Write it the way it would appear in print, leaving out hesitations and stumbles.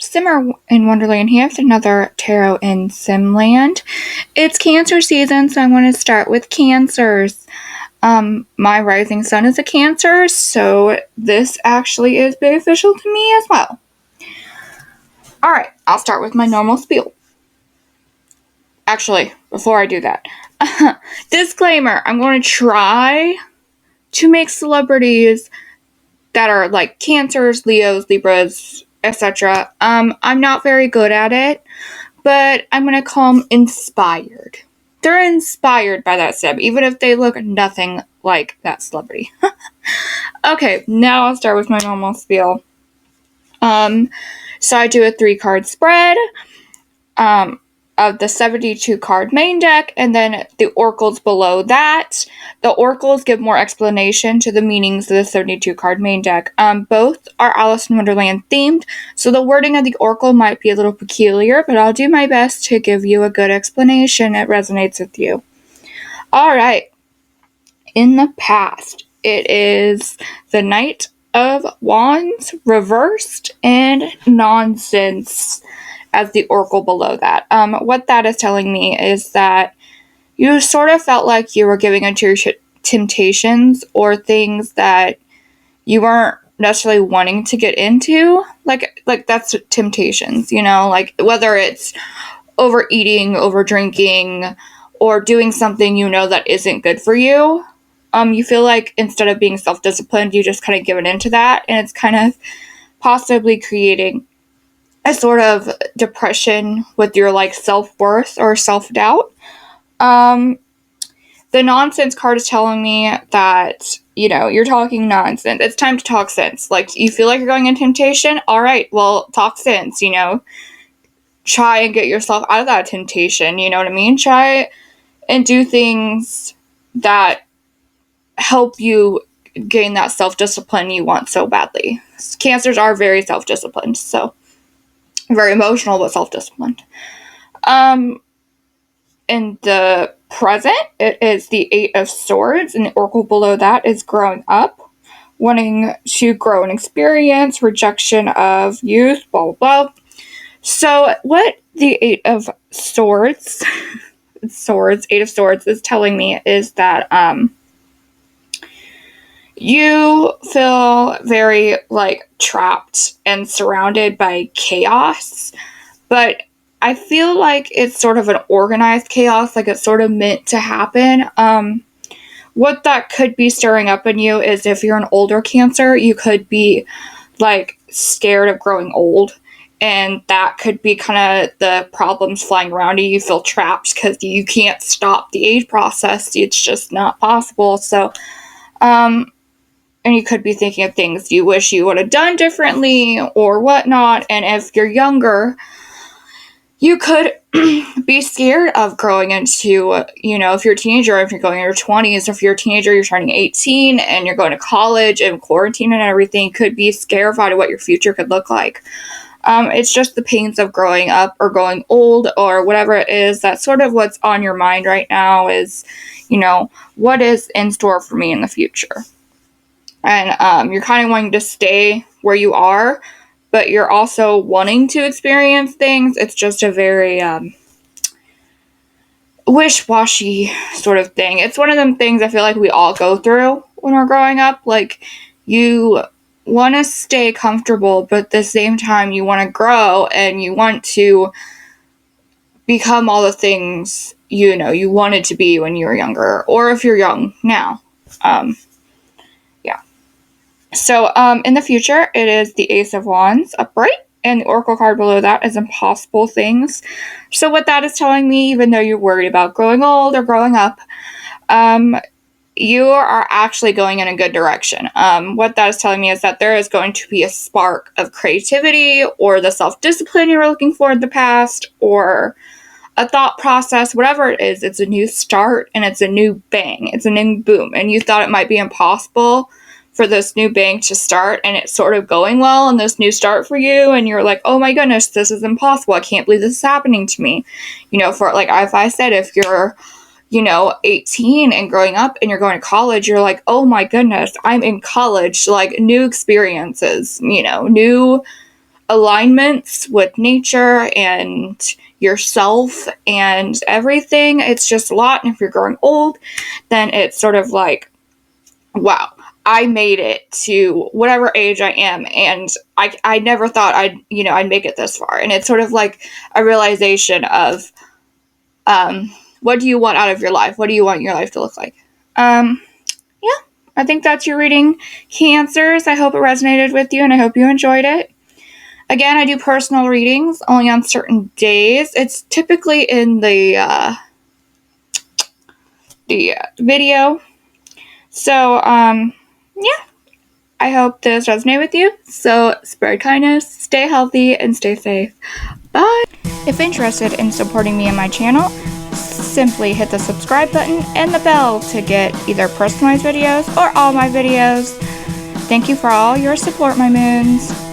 Simmer in Wonderland. He has another tarot in Simland. It's Cancer season, so I want to start with Cancers. My rising sun is a Cancer, so this actually is beneficial to me as well. Alright, I'll start with my normal spiel. Actually, before I do that, disclaimer, I'm going to try to make celebrities that are like Cancers, Leos, Libras, etc. I'm not very good at it, but I'm going to call them inspired. They're inspired by that celeb, even if they look nothing like that celebrity. Okay, now I'll start with my normal spiel. So I do a 3-card spread of the 72 card main deck, and then the oracles below that. The oracles give more explanation to the meanings of the 72 card main deck. Both are Alice in Wonderland themed, so the wording of the oracle might be a little peculiar, but I'll do my best to give you a good explanation that resonates with you. Alright, in the past, it is the Knight of Wands reversed and nonsense as the oracle below that. What that is telling me is that you sort of felt like you were giving into your temptations or things that you weren't necessarily wanting to get into. Like that's temptations, you know, like whether it's overeating, over drinking, or doing something you know that isn't good for you. You feel like instead of being self-disciplined, you just kind of given into that, and it's kind of possibly creating a sort of depression with your like self-worth or self-doubt. The nonsense card is telling me that, you know, you're talking nonsense. It's time to talk sense. Like, you feel like you're going in temptation? All right, well, talk sense, you know. Try and get yourself out of that temptation, you know what I mean? Try and do things that help you gain that self-discipline you want so badly. Cancers are very self-disciplined, so very emotional but self-disciplined. In the present, it is the 8 of Swords, and the oracle below that is growing up, wanting to grow in experience, rejection of youth, blah, blah, blah. So what the 8 of Swords, 8 of Swords is telling me is that, you feel very, like, trapped and surrounded by chaos, but I feel like it's sort of an organized chaos, like it's sort of meant to happen. What that could be stirring up in you is if you're an older Cancer, you could be, like, scared of growing old, and that could be kind of the problems flying around you. You feel trapped because you can't stop the age process. It's just not possible. So, and you could be thinking of things you wish you would have done differently or whatnot. And if you're younger, you could be scared of growing into, you know, if you're a teenager, if you're going in your 20s, if you're a teenager, you're turning 18 and you're going to college and quarantine and everything, you could be terrified of what your future could look like. It's just the pains of growing up or growing old or whatever it is. That's sort of what's on your mind right now is, you know, what is in store for me in the future. And you're kind of wanting to stay where you are, but you're also wanting to experience things. It's just a very wish-washy sort of thing. It's one of them things I feel like we all go through when we're growing up. Like, you want to stay comfortable, but at the same time, you want to grow and you want to become all the things, you know, you wanted to be when you were younger, or if you're young now. So, in the future, it is the Ace of Wands upright, and the Oracle card below that is Impossible Things. So what that is telling me, even though you're worried about growing old or growing up, you are actually going in a good direction. What that is telling me is that there is going to be a spark of creativity or the self-discipline you were looking for in the past, or a thought process, whatever it is. It's a new start, and it's a new bang. It's a new boom, and you thought it might be impossible for this new bang to start, and it's sort of going well, and this new start for you, and you're like, oh my goodness, this is impossible. I can't believe this is happening to me. You know, for like, if I said, if you're, you know, 18 and growing up and you're going to college, you're like, oh my goodness, I'm in college, like new experiences, you know, new alignments with nature and yourself and everything. It's just a lot. And if you're growing old, then it's sort of like, wow, I made it to whatever age I am, and I never thought I'd make it this far. And it's sort of like a realization of, what do you want out of your life? What do you want your life to look like? Yeah, I think that's your reading, Cancers. I hope it resonated with you, and I hope you enjoyed it. Again, I do personal readings only on certain days. It's typically in the video. So, yeah, I hope this resonated with you. So, spread kindness, stay healthy, and stay safe. Bye! If interested in supporting me and my channel, simply hit the subscribe button and the bell to get either personalized videos or all my videos. Thank you for all your support, my moons.